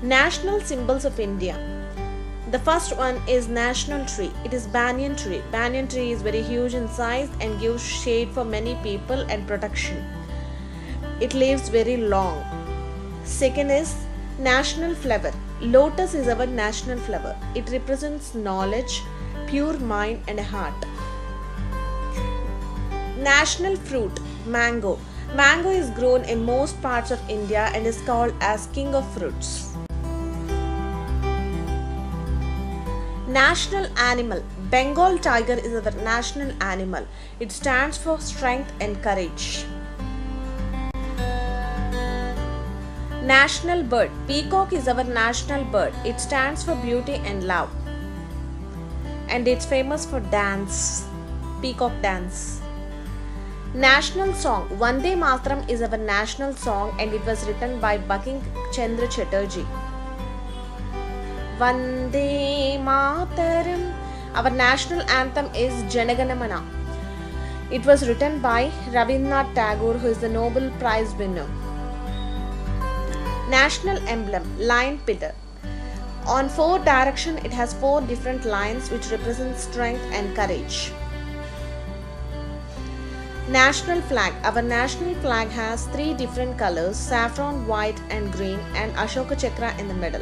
National symbols of India. The first one is national tree. It is banyan tree. Banyan tree is very huge in size and gives shade for many people and protection. It lives very long. Second is national flower. Lotus is our national flower. It represents knowledge, pure mind and heart. National fruit. Mango. Mango is grown in most parts of India and is called as king of fruits. National animal. Bengal tiger is our national animal. It stands for strength and courage. National bird. Peacock is our national bird. It stands for beauty and love. And it's famous for dance. Peacock dance. National song. Vande Mataram is our national song and it was written by Bankim Chandra Chatterjee. Vande Mataram. Our national anthem is Janagana Mana. It was written by Rabindranath Tagore, who is the Nobel Prize winner. National emblem. Lion Peter. On 4 directions, it has 4 different lines which represent strength and courage. National flag. Our national flag has 3 different colors: saffron, white and green, and Ashoka Chakra in the middle.